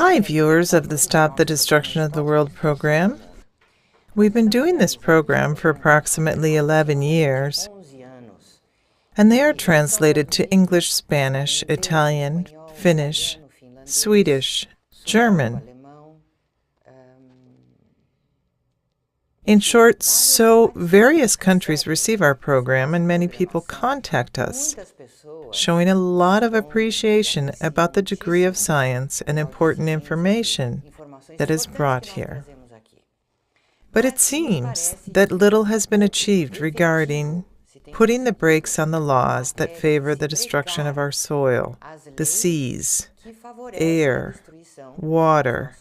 Hi, viewers of the Stop the Destruction of the World program. We've been doing this program for approximately 11 years, and they are translated to English, Spanish, Italian, Finnish, Swedish, German. In short, so various countries receive our program and many people contact us, showing a lot of appreciation about the degree of science and important information that is brought here. But it seems that little has been achieved regarding putting the brakes on the laws that favor the destruction of our soil, the seas, air, water,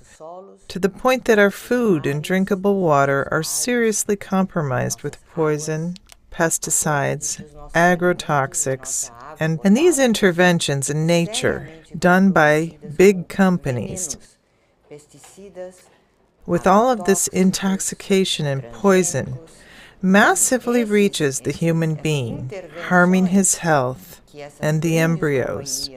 to the point that our food and drinkable water are seriously compromised with poison, pesticides, agrotoxics, and these interventions in nature done by big companies. With all of this intoxication and poison, massively reaches the human being, harming his health and the embryos.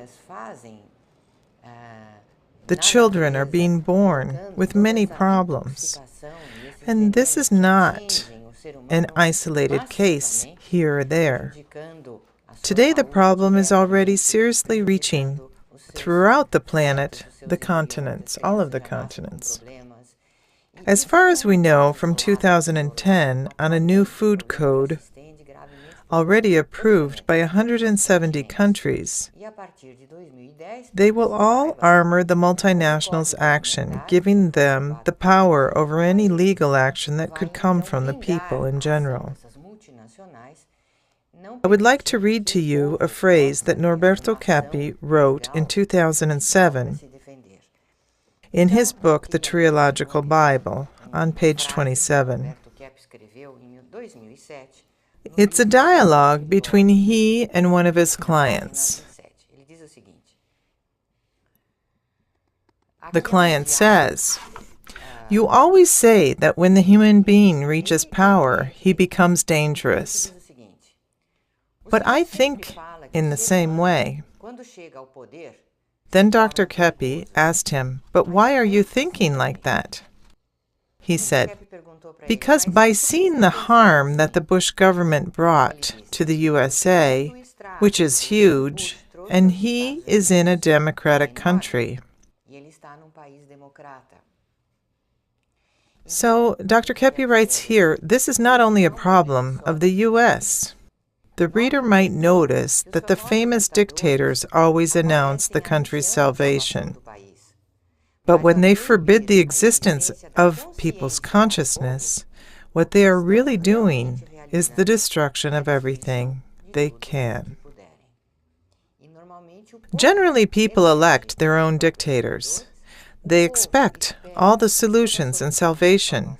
The children are being born with many problems. And this is not an isolated case here or there. Today the problem is already seriously reaching throughout the planet, the continents, all of the continents. As far as we know, from 2010, on a new food code already approved by 170 countries, they will all armor the multinationals' action, giving them the power over any legal action that could come from the people in general. I would like to read to you a phrase that Norberto Keppe wrote in 2007 in his book, The Triological Bible, on page 27. It's a dialogue between he and one of his clients. The client says, "You always say that when the human being reaches power, he becomes dangerous. But I think in the same way." Then Dr. Keppe asked him, "But why are you thinking like that?" He said, "Because by seeing the harm that the Bush government brought to the USA, which is huge, and he is in a democratic country." So, Dr. Keppe writes here, this is not only a problem of the U.S. The reader might notice that the famous dictators always announce the country's salvation. But when they forbid the existence of people's consciousness, what they are really doing is the destruction of everything they can. Generally, people elect their own dictators. They expect all the solutions and salvation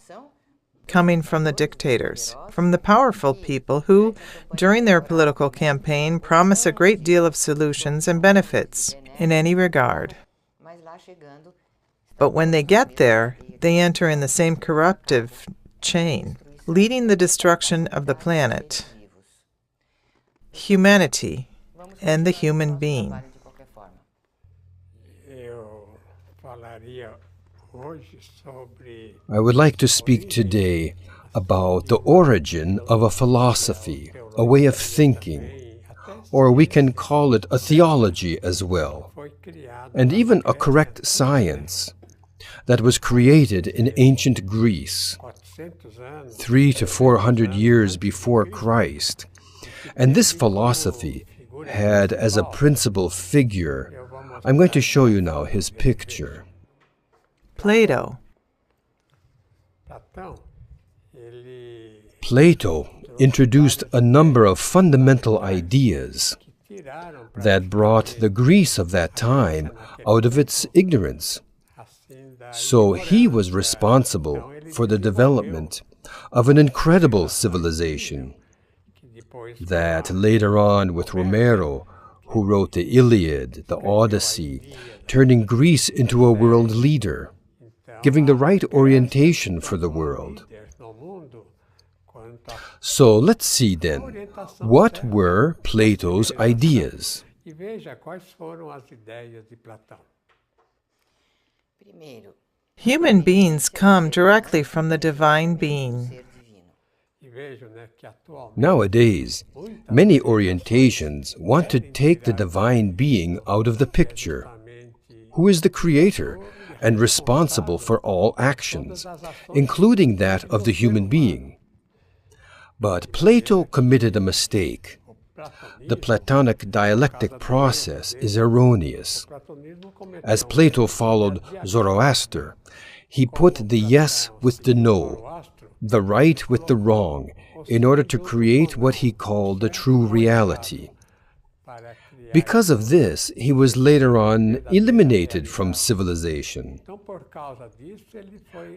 coming from the dictators, from the powerful people who, during their political campaign, promise a great deal of solutions and benefits in any regard. But when they get there, they enter in the same corruptive chain, leading the destruction of the planet, humanity, and the human being. I would like to speak today about the origin of a philosophy, a way of thinking, or we can call it a theology as well, and even a correct science that was created in ancient Greece, 300 to 400 years before Christ. And this philosophy had as a principal figure, I'm going to show you now his picture. Plato. Plato introduced a number of fundamental ideas that brought the Greece of that time out of its ignorance. So he was responsible for the development of an incredible civilization that later on with Romero, who wrote the Iliad, the Odyssey, turning Greece into a world leader, giving the right orientation for the world. So let's see then, what were Plato's ideas? Human beings come directly from the divine being. Nowadays, many orientations want to take the divine being out of the picture, who is the creator and responsible for all actions, including that of the human being. But Plato committed a mistake. The Platonic dialectic process is erroneous. As Plato followed Zoroaster, he put the yes with the no, the right with the wrong, in order to create what he called the true reality. Because of this, he was later on eliminated from civilization.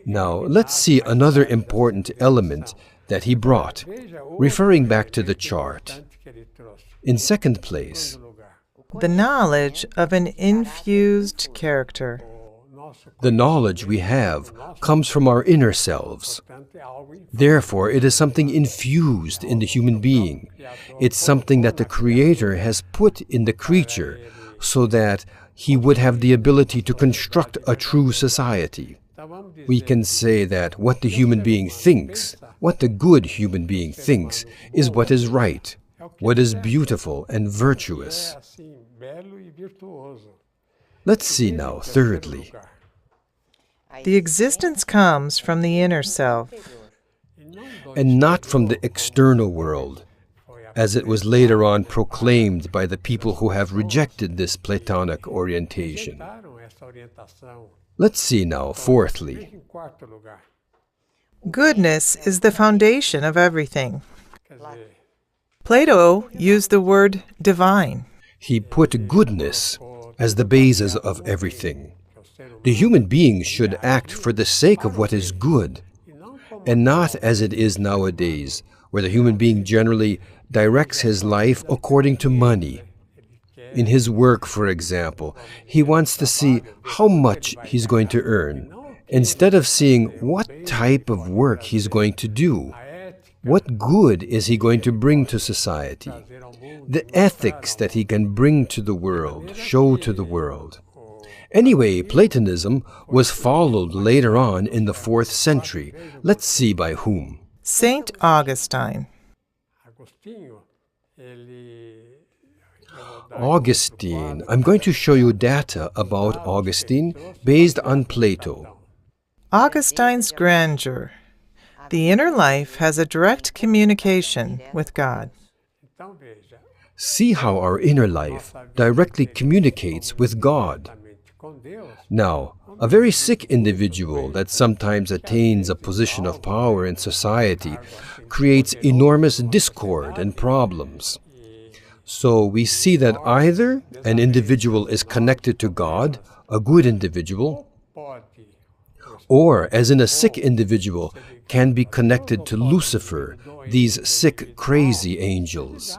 Now, let's see another important element that he brought, referring back to the chart. In second place, The knowledge of an infused character. the knowledge we have comes from our inner selves. Therefore, it is something infused in the human being. It's something that the Creator has put in the creature so that he would have the ability to construct a true society. We can say that what the human being thinks, what the good human being thinks, is what is right, what is beautiful and virtuous. Let's see now, thirdly. The existence comes from the inner self. And not from the external world, as it was later on proclaimed by the people who have rejected this Platonic orientation. Let's see now, fourthly. Goodness is the foundation of everything. Plato used the word divine. He put goodness as the basis of everything. The human being should act for the sake of what is good, and not as it is nowadays, where the human being generally directs his life according to money. In his work, for example, he wants to see how much he's going to earn, instead of seeing what type of work he's going to do. What good is he going to bring to society? The ethics that he can bring to the world, show to the world. Anyway, Platonism was followed later on in the 4th century. Let's see by whom. Saint Augustine. Augustine. I'm going to show you data about Augustine based on Plato. Augustine's grandeur. The inner life has a direct communication with God. See how our inner life directly communicates with God. Now, a very sick individual that sometimes attains a position of power in society creates enormous discord and problems. So we see that either an individual is connected to God, a good individual, or, as in a sick individual, can be connected to Lucifer, these sick, crazy angels,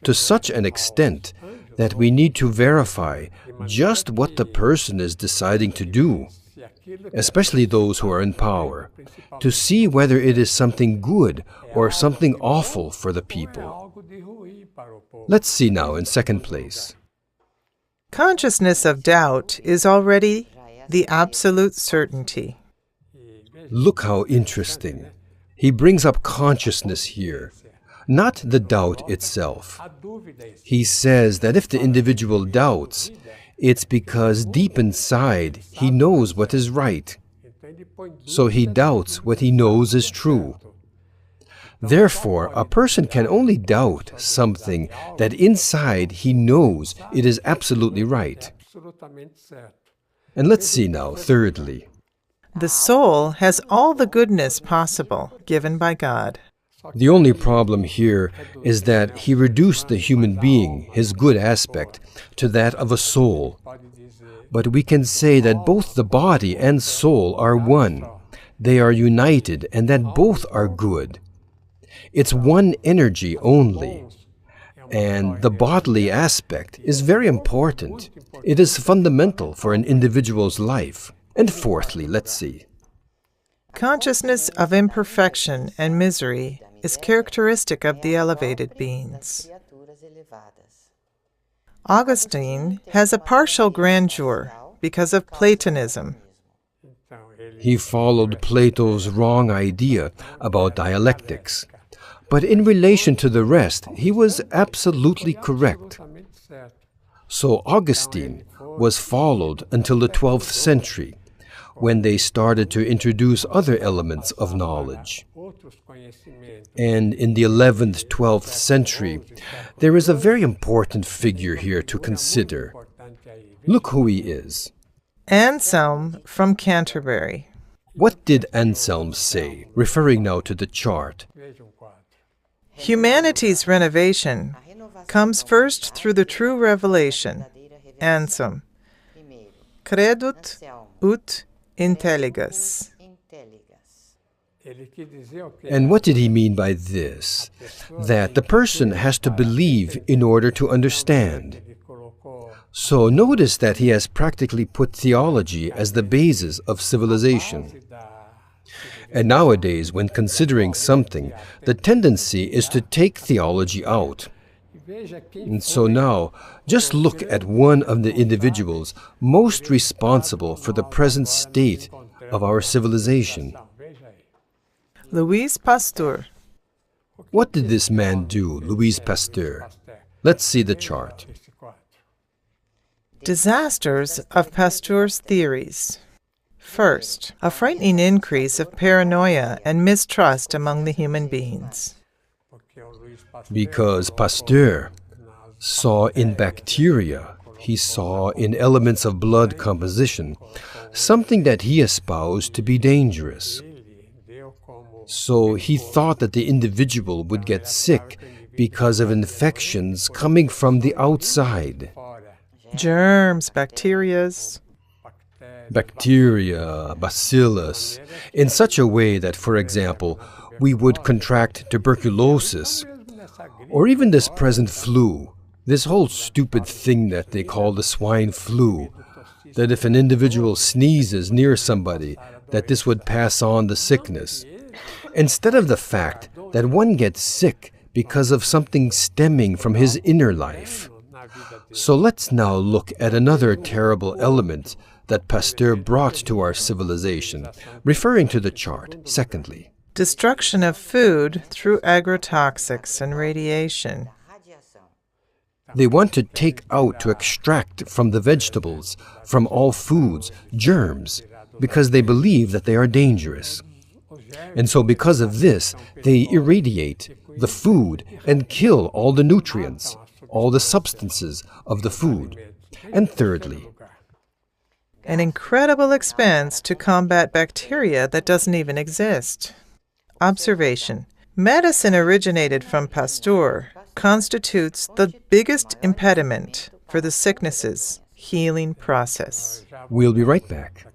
to such an extent that we need to verify just what the person is deciding to do, especially those who are in power, to see whether it is something good or something awful for the people. Let's see now in second place. Consciousness of doubt is already the absolute certainty. Look how interesting. He brings up consciousness here, not the doubt itself. He says that if the individual doubts, it's because deep inside he knows what is right. So he doubts what he knows is true. Therefore, a person can only doubt something that inside he knows it is absolutely right. And let's see now, thirdly. The soul has all the goodness possible given by God. The only problem here is that he reduced the human being, his good aspect, to that of a soul. But we can say that both the body and soul are one. They are united, and that both are good. It's one energy only. And the bodily aspect is very important. It is fundamental for an individual's life. And fourthly, let's see. Consciousness of imperfection and misery is characteristic of the elevated beings. Augustine has a partial grandeur because of Platonism. He followed Plato's wrong idea about dialectics. But in relation to the rest, he was absolutely correct. So Augustine was followed until the 12th century, when they started to introduce other elements of knowledge. And in the 11th, 12th century, there is a very important figure here to consider. Look who he is. Anselm from Canterbury. What did Anselm say, referring now to the chart? Humanity's renovation comes first through the true revelation, Anselm. Credut ut intelligas. And what did he mean by this? That the person has to believe in order to understand. So notice that he has practically put theology as the basis of civilization. And nowadays, when considering something, the tendency is to take theology out. And so now, just look at one of the individuals most responsible for the present state of our civilization. Louis Pasteur. What did this man do, Louis Pasteur? Let's see the chart. Disasters of Pasteur's theories. First, a frightening increase of paranoia and mistrust among the human beings. Because Pasteur saw in bacteria, he saw in elements of blood composition, something that he espoused to be dangerous. So he thought that the individual would get sick because of infections coming from the outside. Germs, bacterias. Bacteria, bacillus, in such a way that, for example, we would contract tuberculosis, or even this present flu, this whole stupid thing that they call the swine flu, that if an individual sneezes near somebody, that this would pass on the sickness. Instead of the fact that one gets sick because of something stemming from his inner life. So let's now look at another terrible element that Pasteur brought to our civilization, referring to the chart, secondly. Destruction of food through agrotoxics and radiation. They want to take out, to extract from the vegetables, from all foods, germs, because they believe that they are dangerous. And so because of this, they irradiate the food and kill all the nutrients, all the substances of the food. And thirdly, An incredible expense to combat bacteria that doesn't even exist. Observation. Medicine originated from Pasteur constitutes the biggest impediment for the sicknesses healing process. we'll be right back.